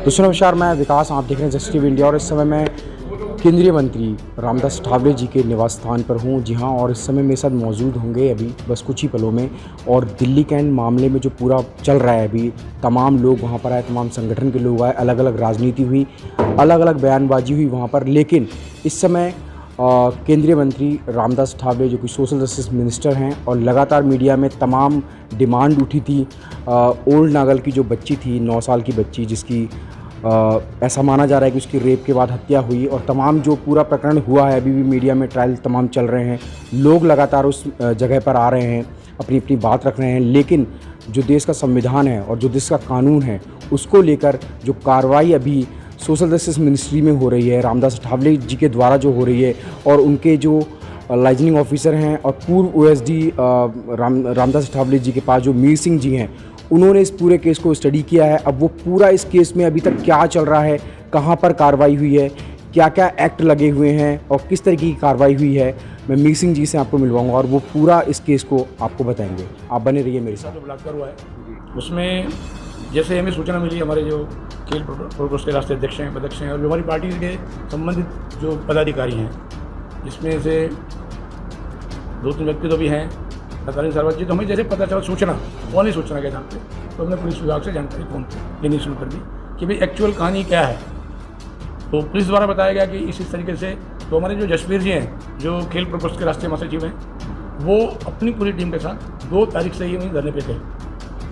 दोस्तों नमस्कार, मैं विकास, आप देख रहे हैं जस्ट टीवी इंडिया और इस समय मैं केंद्रीय मंत्री रामदास अठावले जी के निवास स्थान पर हूं। जी हां, और इस समय मेरे साथ मौजूद होंगे अभी बस कुछ ही पलों में। और दिल्ली कैंट मामले में जो पूरा चल रहा है अभी, तमाम लोग वहां पर आए, तमाम संगठन के लोग आए, अलग अलग राजनीति हुई, अलग अलग बयानबाजी हुई वहाँ पर। लेकिन इस समय केंद्रीय मंत्री रामदास अठावले जो कि सोशल जस्टिस मिनिस्टर हैं, और लगातार मीडिया में तमाम डिमांड उठी थी। ओल्ड नागल की जो बच्ची थी, 9 साल की बच्ची, जिसकी ऐसा माना जा रहा है कि उसकी रेप के बाद हत्या हुई, और तमाम जो पूरा प्रकरण हुआ है, अभी भी मीडिया में ट्रायल तमाम चल रहे हैं, लोग लगातार उस जगह पर आ रहे हैं, अपनी अपनी बात रख रहे हैं। लेकिन जो देश का संविधान है और जो देश का कानून है, उसको लेकर जो कार्रवाई अभी सोशल जस्टिस मिनिस्ट्री में हो रही है, रामदास अठावले जी के द्वारा जो हो रही है, और उनके जो लाइजनिंग ऑफिसर हैं और पूर्व ओएसडी रामदास अठावले जी के पास जो मीर सिंह जी हैं, उन्होंने इस पूरे केस को स्टडी किया है। अब वो पूरा इस केस में अभी तक क्या चल रहा है, कहाँ पर कार्रवाई हुई है, क्या क्या एक्ट लगे हुए हैं और किस तरीके की कार्रवाई हुई है, मैं मीर सिंह जी से आपको मिलवाऊंगा और वो पूरा इस केस को आपको बताएंगे। आप बने रहिए मेरे साथ। जो बलात्कार हुआ है उसमें जैसे हमें सूचना मिली, हमारे जो खेल प्रोटोकॉल के राष्ट्रीय अध्यक्ष हैं, उपाध्यक्ष हैं और जो हमारी पार्टी के संबंधित जो पदाधिकारी हैं, जिसमें से 2-3 व्यक्ति तो भी हैं तत्कालीन सरपंच जी, तो हमें जैसे पता चला सूचना, कौन ही सूचना के नाम पे, तो हमने पुलिस विभाग से जानकारी फ़ोन पर लेनी शुरू कर दी कि भाई एक्चुअल कहानी क्या है। तो पुलिस द्वारा बताया गया कि इस तरीके से, तो हमारे जो जसवीर जी हैं, जो खेल प्रकोष्ठ के राष्ट्रीय महासचिव हैं, वो अपनी पूरी टीम के साथ 2 तारीख से ही वहीं धरने पे थे।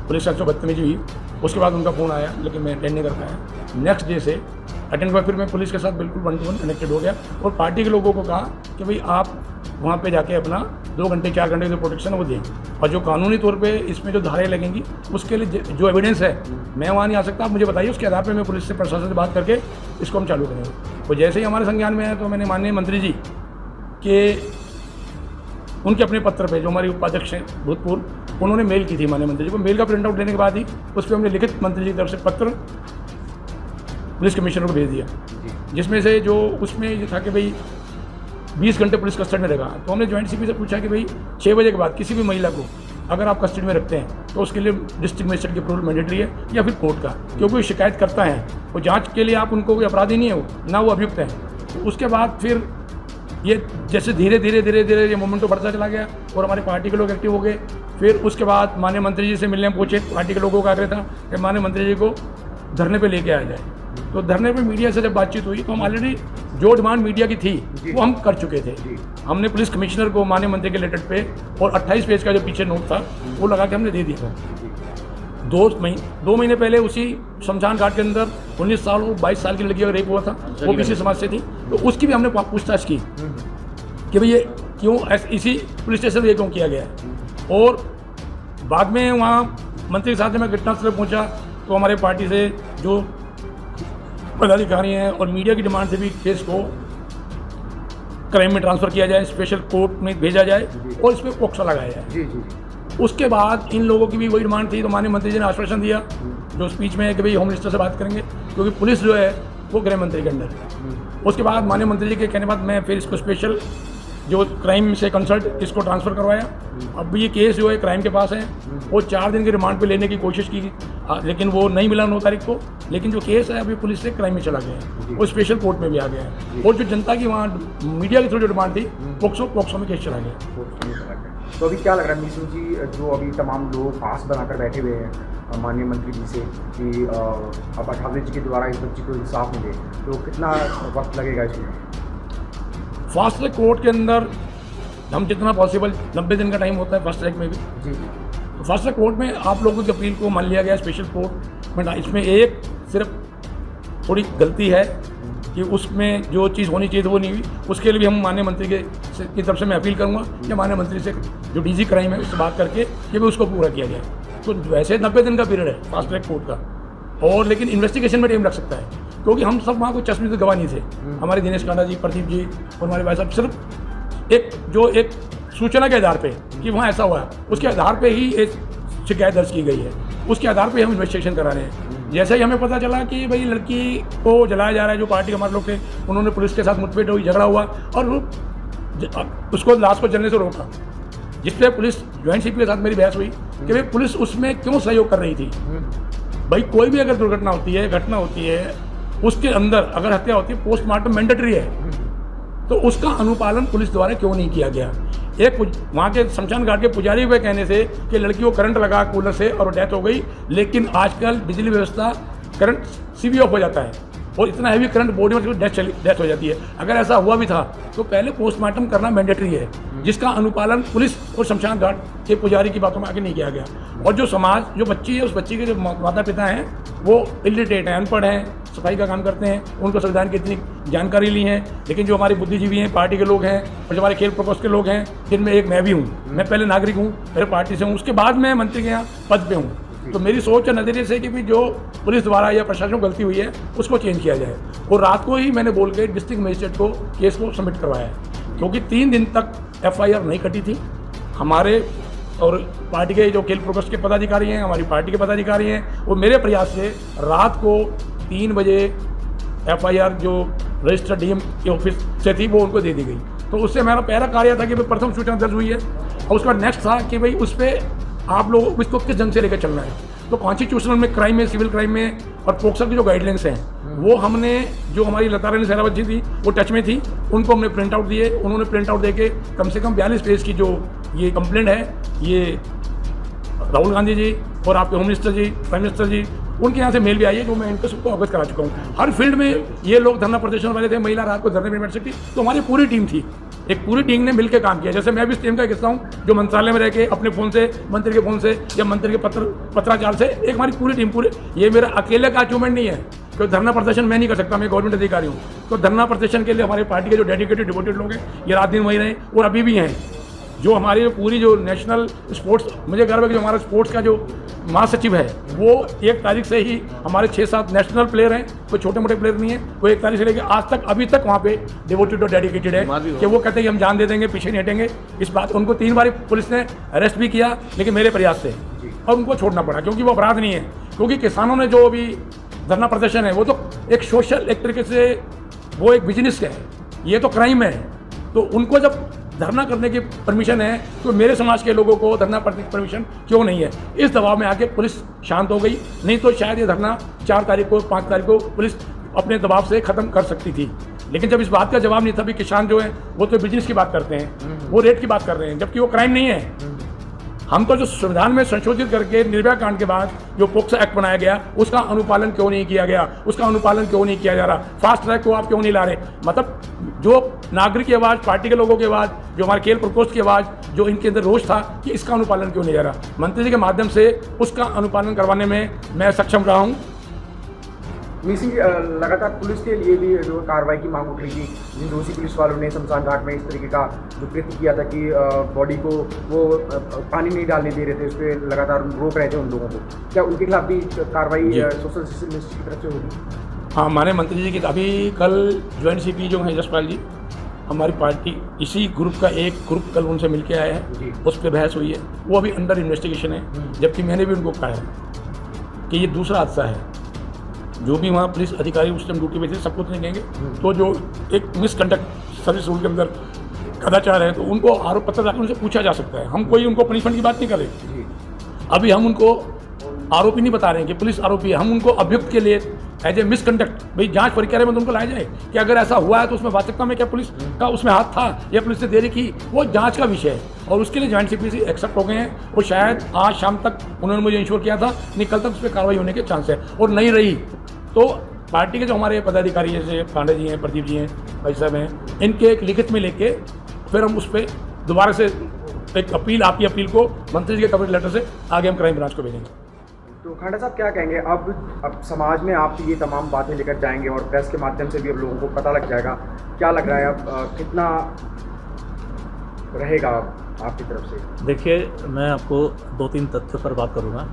पुलिस से बदतमीजी हुई, उसके बाद उनका फ़ोन आया, लेकिन मैं अटेंड नहीं कर पाया। नेक्स्ट डे से अटेंड हुआ, फिर मैं पुलिस के साथ बिल्कुल 1 to 1 कनेक्टेड हो गया और पार्टी के लोगों को कहा कि भाई आप वहाँ पे जाके अपना 2 घंटे 4 घंटे जो प्रोटेक्शन है वो दें, और जो कानूनी तौर पे इसमें जो धाराएं लगेंगी उसके लिए जो एविडेंस है, मैं वहाँ नहीं आ सकता, आप मुझे बताइए, उसके आधार पर मैं पुलिस से, प्रशासन से बात करके इसको हम चालू करेंगे। तो जैसे ही हमारे संज्ञान में है, तो मैंने माननीय मंत्री जी के उनके अपने पत्र पे, जो हमारे उपाध्यक्ष हैं भूतपूर्व, उन्होंने मेल की थी माननीय मंत्री जी को। मेल का प्रिंट आउट लेने के बाद ही उस पर हमने लिखित मंत्री जी की तरफ से पत्र पुलिस कमिश्नर को भेज दिया, जिसमें से जो उसमें ये था कि भाई 20 घंटे पुलिस कस्टडी में रहेगा। तो हमने जॉइंट सीपी से पूछा कि भाई 6 बजे के बाद किसी भी महिला को अगर आप कस्टडी में रखते हैं तो उसके लिए डिस्ट्रिक्ट मजिस्ट्रेट की अप्रूवल मैंडेटरी है या फिर कोर्ट का, क्योंकि वो शिकायत करता है, वो जाँच के लिए आप उनको कोई अपराधी नहीं है, वो ना वो अभियुक्त है। तो उसके बाद फिर ये जैसे धीरे धीरे ये मोमेंटो बढ़ता चला गया और हमारी पार्टी के लोग एक्टिव हो गए। फिर उसके बाद माननीय मंत्री जी से मिलने पहुंचे, पार्टी के लोगों का आग्रह था कि माननीय मंत्री जी को धरने पे लेके आया जाए। तो धरने पे मीडिया से जब बातचीत हुई, तो हम ऑलरेडी जो डिमांड मीडिया की थी वो हम कर चुके थे। हमने पुलिस कमिश्नर को माननीय मंत्री के लेटर पे और 28 पेज का जो पीछे नोट था वो लगा के हमने दे दिया था। 2 महीने पहले उसी शमशान घाट के अंदर 19 साल और 22 साल की लड़की का रेप हुआ था, वो किसी समाज से थी, तो उसकी भी हमने पूछताछ की कि भाई ये क्यों इसी पुलिस स्टेशन में ये क्यों किया गया है। और बाद में वहाँ मंत्री के साथ मैं घटनास्थल पर पहुँचा, तो हमारे पार्टी से जो पदाधिकारी हैं और मीडिया की डिमांड से भी केस को क्राइम में ट्रांसफ़र किया जाए, स्पेशल कोर्ट में भेजा जाए और इस पर पोक्सो लगाया जाए। उसके बाद इन लोगों की भी वही डिमांड थी, तो माननीय मंत्री जी ने आश्वासन दिया जो स्पीच में है कि भाई होम मिनिस्टर से बात करेंगे, क्योंकि पुलिस जो है वो गृह मंत्री के अंडर है। उसके बाद माननीय मंत्री जी के कहने बाद मैं फिर इसको स्पेशल जो क्राइम से कंसल्ट इसको ट्रांसफ़र करवाया। अब ये केस जो है क्राइम के पास है, वो 4 दिन के रिमांड पे लेने की कोशिश की, लेकिन वो नहीं मिला 9 तारीख को। लेकिन जो केस है अभी पुलिस से क्राइम में चला गया है, वो स्पेशल कोर्ट में भी आ गया है। और जो जनता की वहाँ मीडिया के थ्रू जो डिमांड थी, पोक्सो में केस चला गया। तो अभी क्या लग रहा है मीर सिंह जी, जो अभी तमाम लोग पास बनाकर बैठे हुए हैं माननीय मंत्री जी से कि अब अठावले जी के द्वारा इस बच्ची को इंसाफ मिले, तो कितना वक्त लगेगा इसमें? फास्ट ट्रैक कोर्ट के अंदर हम जितना पॉसिबल 90 दिन का टाइम होता है फास्ट ट्रैक में भी। जी। तो फास्ट ट्रैक कोर्ट में आप लोगों की अपील को मान लिया गया स्पेशल कोर्ट में। इसमें एक सिर्फ थोड़ी गलती है कि उसमें जो चीज़ होनी चाहिए थी वो नहीं हुई। उसके लिए भी हम माननीय मंत्री की तरफ से मैं अपील करूँगा कि माननीय मंत्री से जो डीजी क्राइम है उससे बात करके कि भी उसको पूरा किया जाए। तो वैसे 90 दिन का पीरियड है फास्ट ट्रैक कोर्ट का, और लेकिन इन्वेस्टिगेशन में टाइम लग सकता है, क्योंकि हम सब वहाँ कोई चश्मे से गवाह नहीं थे। हमारे दिनेश कांडा जी, प्रदीप जी और हमारे भाई साहब सिर्फ एक सूचना के आधार पे कि वहाँ ऐसा हुआ है, उसके आधार पे ही एक शिकायत दर्ज की गई है, उसके आधार पे हम इन्वेस्टिगेशन करा रहे हैं। जैसे ही हमें पता चला कि भाई लड़की को जलाया जा रहा है, जो पार्टी के हमारे लोग थे उन्होंने पुलिस के साथ मुठभेड़ हुई, झगड़ा हुआ और उसको लाश को जलने से रोका, जिस पर पुलिस ज्वाइंट सीपी के साथ मेरी बहस हुई कि भाई पुलिस उसमें क्यों सहयोग कर रही थी। भाई कोई भी अगर दुर्घटना होती है, घटना होती है, उसके अंदर अगर हत्या होती है, पोस्टमार्टम मैंडेटरी है, तो उसका अनुपालन पुलिस द्वारा क्यों नहीं किया गया? एक वहाँ के शमशान घाट के पुजारी के कहने से कि लड़की को करंट लगा कूलर से और डेथ हो गई, लेकिन आजकल बिजली व्यवस्था करंट सीवी ऑफ हो जाता है और इतना हैवी करंट बॉडी में डेथ हो जाती है। अगर ऐसा हुआ भी था तो पहले पोस्टमार्टम करना मैंडेटरी है, जिसका अनुपालन पुलिस और शमशान घाट के पुजारी की बातों में आगे नहीं किया गया। और जो समाज, जो बच्ची है, उस बच्ची के जो माता पिता हैं वो इलिटरेट हैं, अनपढ़ हैं, सफाई का काम करते हैं, उनको संविधान की इतनी जानकारी ली है, लेकिन जो हमारे बुद्धिजीवी हैं, पार्टी के लोग हैं और जो हमारे खेल प्रकोष्ठ के लोग हैं, जिनमें एक मैं भी हूँ, मैं पहले नागरिक हूँ, मेरे पार्टी से हूँ, उसके बाद मैं मंत्री के यहाँ पद पे हूँ, तो मेरी सोच और नज़रिए से कि भी जो पुलिस द्वारा या प्रशासन को गलती हुई है उसको चेंज किया जाए। और रात को ही मैंने बोल के डिस्ट्रिक्ट मजिस्ट्रेट को केस को सबमिट करवाया है, क्योंकि 3 दिन तक FIR नहीं कटी थी। हमारे और पार्टी के जो खेल प्रकोष्ठ के पदाधिकारी हैं, हमारी पार्टी के पदाधिकारी हैं, वो मेरे प्रयास से रात को 3 बजे FIR जो रजिस्टर DM के ऑफिस से थी वो उनको दे दी गई। तो उससे मेरा पहला कार्य था कि भाई प्रथम सूचना दर्ज हुई है, और उसका नेक्स्ट था कि भाई उस पर आप लोगों को इसको किस ढंग से लेकर चलना है। तो कॉन्स्टिट्यूशनल में, क्राइम में, सिविल क्राइम में और पोक्सो की जो गाइडलाइंस हैं वो हमने, जो हमारी लता रानी सहरावत जी थी वो टच में थी, उनको हमने प्रिंट आउट दिए। उन्होंने प्रिंट आउट देके कम से कम 42 पेज की जो ये कंप्लेंट है, ये राहुल गांधी जी और आपके होम मिनिस्टर जी, प्राइम मिनिस्टर जी, उनके यहाँ से मेल भी आई है, जो मैं इनको सबको अवगत करा चुका हूँ। हर फील्ड में ये लोग धरना प्रदर्शन वाले थे, महिला रात को धरने में बैठ सकती, तो हमारी पूरी टीम थी, एक पूरी टीम ने मिलकर काम किया। जैसे मैं भी इस टीम का हिस्सा हूँ, जो मंत्रालय में रह के अपने फ़ोन से, मंत्री के फ़ोन से या मंत्री के पत्राचार से, एक हमारी पूरी टीम, पूरे, ये मेरा अकेले का अचीवमेंट नहीं है, क्योंकि धरना प्रदर्शन मैं नहीं कर सकता, मैं गवर्नमेंट अधिकारी हूँ। तो धरना प्रदर्शन के लिए हमारे पार्टी के जो डेडिकेटेड डिवोटेड लोग हैं, ये रात दिन वही रहे और अभी भी हैं। जो हमारी पूरी जो नेशनल स्पोर्ट्स, मुझे गर्व है कि जो हमारा स्पोर्ट्स का जो महासचिव है वो 1 तारीख से ही, हमारे 6-7 नेशनल प्लेयर हैं, कोई छोटे मोटे प्लेयर नहीं है, वो 1 तारीख से लेकर आज तक, अभी तक वहाँ पे डिवोटेड और डेडिकेटेड है कि वो कहते हैं कि हम जान दे देंगे, पीछे नहीं हटेंगे। इस बात, उनको 3 बार पुलिस ने अरेस्ट भी किया, लेकिन मेरे प्रयास से, और उनको छोड़ना पड़ा, क्योंकि वो अपराध नहीं है। क्योंकि किसानों ने जो अभी धरना प्रदर्शन है वो तो एक सोशल, एक तरीके से वो एक बिजनेस है, ये तो क्राइम है। तो उनको जब धरना करने की परमिशन है तो मेरे समाज के लोगों को धरना करने की परमिशन क्यों नहीं है? इस दबाव में आके पुलिस शांत हो गई, नहीं तो शायद ये धरना 4 तारीख को, 5 तारीख को पुलिस अपने दबाव से ख़त्म कर सकती थी। लेकिन जब इस बात का जवाब नहीं था, भी किसान जो है वो तो बिजनेस की बात करते हैं, वो रेट की बात कर रहे हैं, जबकि वो क्राइम नहीं है। हम तो जो संविधान में संशोधित करके निर्भया कांड के बाद जो पोक्सो एक्ट बनाया गया, उसका अनुपालन क्यों नहीं किया गया, उसका अनुपालन क्यों नहीं किया जा रहा, फास्ट ट्रैक को आप क्यों नहीं ला रहे? मतलब जो नागरिक की आवाज़, पार्टी के लोगों की आवाज़, जो हमारे खेल प्रकोष्ठ की आवाज़, जो इनके अंदर रोष था कि इसका अनुपालन क्यों नहीं जा रहा, मंत्री जी के माध्यम से उसका अनुपालन करवाने में मैं सक्षम रहा हूँ। मिसिंग लगातार पुलिस के लिए भी जो कार्रवाई की मांग उठ रही थी, जिन दोषी पुलिस वालों ने शमशान घाट में इस तरीके का जो कृत्य किया था कि बॉडी को वो पानी नहीं डालने दे रहे थे, उस पर लगातार रोक रहे थे उन लोगों को, क्या उनके खिलाफ भी कार्रवाई सोशल जस्टिस मिनिस्ट्री की तरफ से होगी? हाँ, हमारे मंत्री जी की अभी कल ज्वाइंट CP जो है जसपाल जी, हमारी पार्टी इसी ग्रुप का एक ग्रुप कल उनसे मिल के आया है, उस पर बहस हुई है, वो अभी अंडर इन्वेस्टिगेशन है। जबकि मैंने भी उनको कहा है कि ये दूसरा हादसा है, जो भी वहाँ पुलिस अधिकारी उस टाइम ड्यूटी पे थे सबको नहीं कहेंगे, तो जो एक मिसकंडक्ट सर्विस रूल के अंदर कदाचार है, तो उनको आरोप पत्र दाखिल उनसे पूछा जा सकता है। हम कोई उनको पनिशमेंट की बात नहीं कर रहे, अभी हम उनको आरोपी नहीं बता रहे हैं कि पुलिस आरोपी है, हम उनको अभियुक्त के लिए एज ए मिसकंडक्ट, भाई जांच प्रक्रिया में तो उनको लाया जाए कि अगर ऐसा हुआ है तो उसमें वास्तविकता में क्या पुलिस का उसमें हाथ था या पुलिस ने देरी की, वो जांच का विषय है। और उसके लिए ज्वाइंट CP एक्सेप्ट हो गए हैं, और शायद आज शाम तक उन्होंने मुझे इंश्योर किया था, नहीं कल तक उस पर कार्रवाई होने के चांस है। और नहीं रही तो पार्टी के जो हमारे पदाधिकारी जैसे पांडे जी हैं, प्रदीप जी हैं, भाई साहब हैं, इनके एक लिखित में लेके फिर हम उस पर दोबारा से एक अपील, आपकी अपील को मंत्री जी के कवर लेटर से आगे हम क्राइम ब्रांच को भेजेंगे। तो खांडा साहब क्या कहेंगे, अब समाज में आप ये तमाम बातें लेकर जाएंगे और प्रेस के माध्यम से भी अब लोगों को पता लग जाएगा, क्या लग रहा है अब कितना रहेगा आपकी तरफ से? देखिए, मैं आपको 2-3 तथ्यों पर बात करूँगा।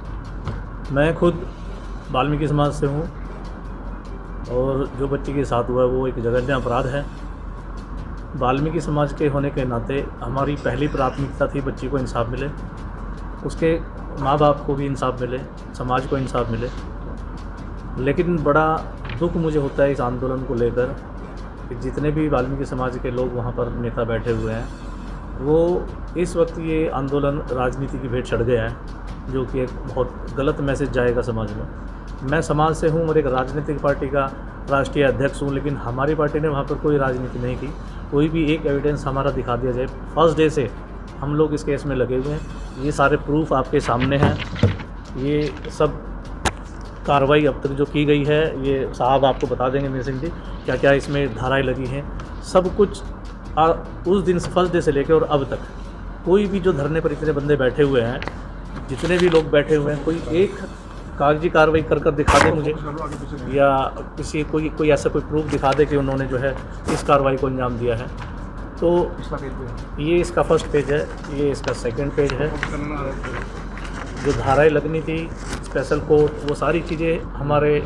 मैं खुद वाल्मीकि समाज से हूँ, और जो बच्ची के साथ हुआ वो एक जघन्य अपराध है। वाल्मीकि समाज के होने के नाते हमारी पहली प्राथमिकता थी बच्ची को इंसाफ मिले, उसके माँ बाप को भी इंसाफ मिले, समाज को इंसाफ मिले। लेकिन बड़ा दुख मुझे होता है इस आंदोलन को लेकर कि जितने भी वाल्मीकि समाज के लोग वहाँ पर नेता बैठे हुए हैं, वो इस वक्त ये आंदोलन राजनीति की भेंट चढ़ गया है, जो कि एक बहुत गलत मैसेज जाएगा समाज में। मैं समाज से हूँ और एक राजनीतिक पार्टी का राष्ट्रीय अध्यक्ष हूँ, लेकिन हमारी पार्टी ने वहाँ पर कोई राजनीति नहीं की। कोई भी एक एविडेंस हमारा दिखा दिया जाए। फर्स्ट डे से हम लोग इस केस में लगे हुए हैं। ये सारे प्रूफ आपके सामने हैं। ये सब कार्रवाई अब तक जो की गई है, ये साहब आपको बता देंगे मीर सिंह जी क्या क्या इसमें धाराएं लगी हैं। सब कुछ उस दिन फर्स्ट डे से लेकर और अब तक कोई भी जो धरने पर इतने बंदे बैठे हुए हैं, जितने भी लोग बैठे हुए हैं, कोई एक कागजी कार्रवाई कर दिखा दे मुझे, या किसी कोई ऐसा कोई प्रूफ दिखा दे कि उन्होंने जो है इस कार्रवाई को अंजाम दिया है। तो ये इसका फर्स्ट पेज है, ये इसका सेकंड पेज है। जो धाराएं लगनी थी, स्पेशल कोर्ट, वो सारी चीज़ें हमारे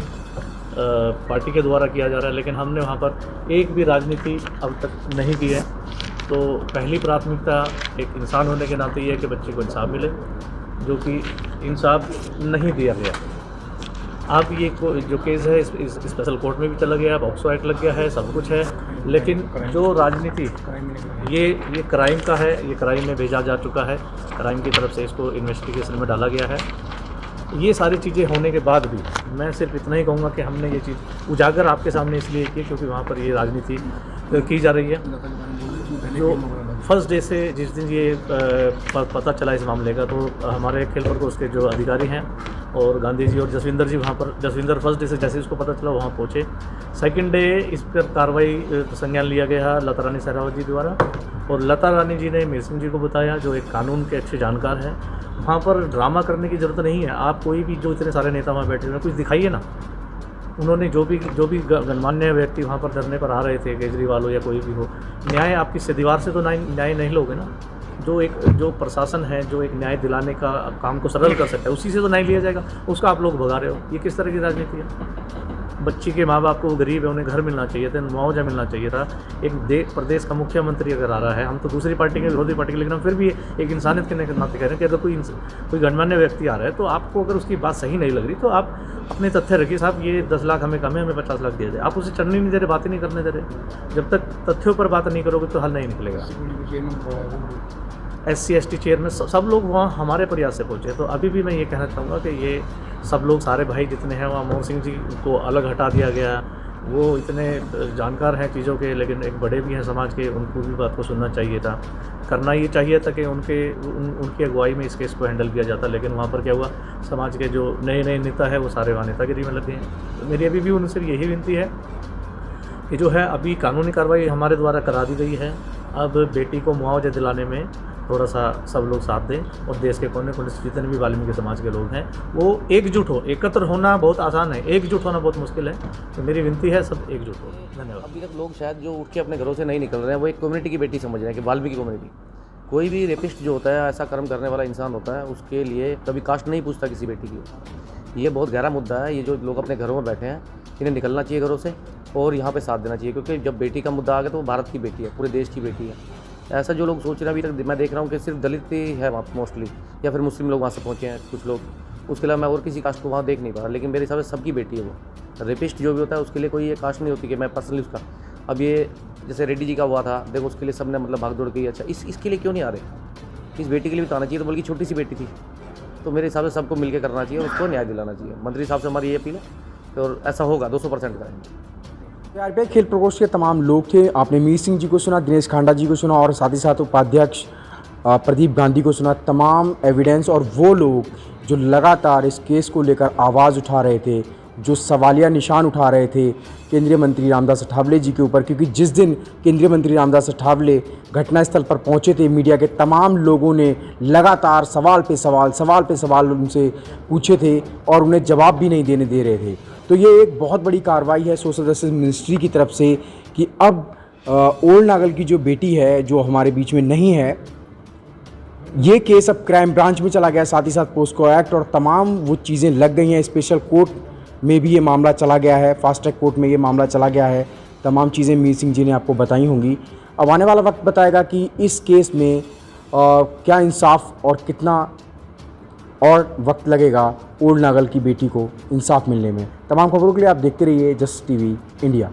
पार्टी के द्वारा किया जा रहा है, लेकिन हमने वहाँ पर एक भी राजनीति अब तक नहीं की है। तो पहली प्राथमिकता एक इंसान होने के नाते ये है कि बच्चे को इंसाफ मिले, जो कि इंसाफ नहीं दिया गया। अब ये जो केस है इस स्पेशल कोर्ट में भी चला गया, पॉक्सो एक्ट लग गया है, सब कुछ है, लेकिन जो राजनीति ये क्राइम का है, ये क्राइम में भेजा जा चुका है। क्राइम की तरफ से इसको इन्वेस्टिगेशन में डाला गया है। ये सारी चीज़ें होने के बाद भी मैं सिर्फ इतना ही कहूँगा कि हमने ये चीज़ उजागर आपके सामने इसलिए की क्योंकि वहाँ पर ये राजनीति की जा रही है। जो फर्स्ट डे से जिस दिन ये पता चला इस मामले का, तो हमारे खेल प्रकोष्ठ के जो अधिकारी हैं और गांधी जी और जसविंदर जी, वहाँ पर जसविंदर फर्स्ट डे से जैसे उसको पता चला वहाँ पहुँचे। सेकंड डे इस पर कार्रवाई संज्ञान लिया गया लता रानी सहरावत जी द्वारा, और लता रानी जी ने मीर सिंह जी को बताया, जो एक कानून के अच्छे जानकार हैं। वहाँ पर ड्रामा करने की ज़रूरत नहीं है। आप कोई भी, जो इतने सारे नेता वहाँ बैठे हुए हैं, कुछ दिखाइए ना। उन्होंने जो भी गणमान्य व्यक्ति वहाँ पर धरने पर आ रहे थे, केजरीवाल हो या कोई भी हो, न्याय आपकी दीवार से तो न्याय नहीं लोगे ना। जो प्रशासन है, जो एक न्याय दिलाने का काम को सरल कर सकता है, उसी से तो न्याय लिया जाएगा। उसका आप लोग भगा रहे हो। ये किस तरह की राजनीति है? बच्ची के माँ बाप को, गरीब है, उन्हें घर मिलना चाहिए था, मुआवजा मिलना चाहिए था। एक प्रदेश का मुख्यमंत्री अगर आ रहा है, हम तो दूसरी पार्टी के, विरोधी पार्टी के, लेकिन हम फिर भी एक इंसानियत के नाते कह रहे हैं कि अगर कोई गणमान्य व्यक्ति आ रहा है, तो आपको अगर उसकी बात सही नहीं लग रही तो आप अपने तथ्य रखिए। साहब ये 10 लाख हमें कम है, हमें 50 लाख दिया जाए। आप उसे चलने नहीं दे रहे, बातें नहीं करने दे रहे। जब तक तथ्यों पर बात नहीं करोगे तो हल नहीं निकलेगा। SC ST चेयरमैन सब लोग वहाँ हमारे प्रयास से पहुँचे। तो अभी भी मैं ये कहना चाहूँगा कि ये सब लोग, सारे भाई जितने हैं, वहाँ मोहन सिंह जी को अलग हटा दिया गया। वो इतने जानकार हैं चीज़ों के, लेकिन एक बड़े भी हैं समाज के, उनको भी बात को सुनना चाहिए था। करना ये चाहिए था कि उनकी अगुवाई में इस केस को हैंडल किया जाता, लेकिन वहाँ पर क्या हुआ, समाज के जो नए नेता है वो सारे वहाँ नेतागिरी में लगे हैं। तो मेरी अभी भी उनसे यही विनती है कि जो है अभी कानूनी कार्रवाई हमारे द्वारा करा दी गई है। अब बेटी को मुआवजा दिलाने में थोड़ा सा सब लोग साथ दें, और देश के कोने कोने से जितने भी वाल्मीकि समाज के लोग हैं वो एकजुट हो। एकत्र होना बहुत आसान है, एकजुट होना बहुत मुश्किल है। तो मेरी विनती है सब एकजुट हो। धन्यवाद। अभी तक लोग शायद जो उठ के अपने घरों से नहीं निकल रहे हैं, वो एक कम्युनिटी की बेटी समझ रहे हैं कि वाल्मीकि कम्युनिटी। कोई भी रेपिस्ट जो होता है, ऐसा कर्म करने वाला इंसान होता है, उसके लिए कभी कास्ट नहीं पूछता किसी बेटी की। ये बहुत गहरा मुद्दा है। ये जो लोग अपने घरों में बैठे हैं, इन्हें निकलना चाहिए घरों से और यहाँ पे साथ देना चाहिए, क्योंकि जब बेटी का मुद्दा आ गया तो वो भारत की बेटी है, पूरे देश की बेटी है। ऐसा जो लोग सोच रहे हैं, अभी तक मैं देख रहा हूँ कि सिर्फ दलित ही है वहाँ मोस्टली, या फिर मुस्लिम लोग वहाँ से पहुँचे हैं कुछ लोग। उसके अलावा मैं और किसी कास्ट को वहाँ देख नहीं पा रहा, लेकिन मेरे हिसाब से सबकी बेटी है वो। रेपिस्ट जो भी होता है उसके लिए कोई ये कास्ट नहीं होती कि मैं पर्सनली उसका। अब ये जैसे रेड्डी जी का हुआ था, देखो उसके लिए सब ने मतलब भाग दौड़ की। अच्छा, इसके लिए क्यों नहीं आ रहे? इस बेटी के लिए भी तो आना चाहिए, तो बल्कि छोटी सी बेटी थी। तो मेरे हिसाब से सबको मिलकर करना चाहिए और उसको न्याय दिलाना चाहिए। मंत्री साहब से हमारी ये अपील है, और ऐसा होगा 200% करेंगे। आरपीआई खेल प्रकोष्ठ के तमाम लोग थे। आपने मीर सिंह जी को सुना, दिनेश खांडा जी को सुना, और साथ ही साथ उपाध्यक्ष प्रदीप गांधी को सुना। तमाम एविडेंस और वो लोग जो लगातार इस केस को लेकर आवाज़ उठा रहे थे, जो सवालिया निशान उठा रहे थे केंद्रीय मंत्री रामदास अठावले जी के ऊपर, क्योंकि जिस दिन केंद्रीय मंत्री रामदास अठावले घटनास्थल पर पहुंचे थे, मीडिया के तमाम लोगों ने लगातार सवाल पे सवाल उनसे पूछे थे और उन्हें जवाब भी नहीं देने दे रहे थे। तो ये एक बहुत बड़ी कार्रवाई है सोशल जस्टिस मिनिस्ट्री की तरफ से कि अब ओल्ड नागल की जो बेटी है, जो हमारे बीच में नहीं है, ये केस अब क्राइम ब्रांच में चला गया। साथ ही साथ पोस्को एक्ट और तमाम वो चीज़ें लग गई हैं। स्पेशल कोर्ट में भी ये मामला चला गया है, फास्ट ट्रैक कोर्ट में ये मामला चला गया है। तमाम चीज़ें मीर सिंह जी ने आपको बताई होंगी। अब आने वाला वक्त बताएगा कि इस केस में क्या इंसाफ और कितना और वक्त लगेगा ओल्ड नागल की बेटी को इंसाफ मिलने में। तमाम खबरों के लिए आप देखते रहिए जस्ट टीवी इंडिया।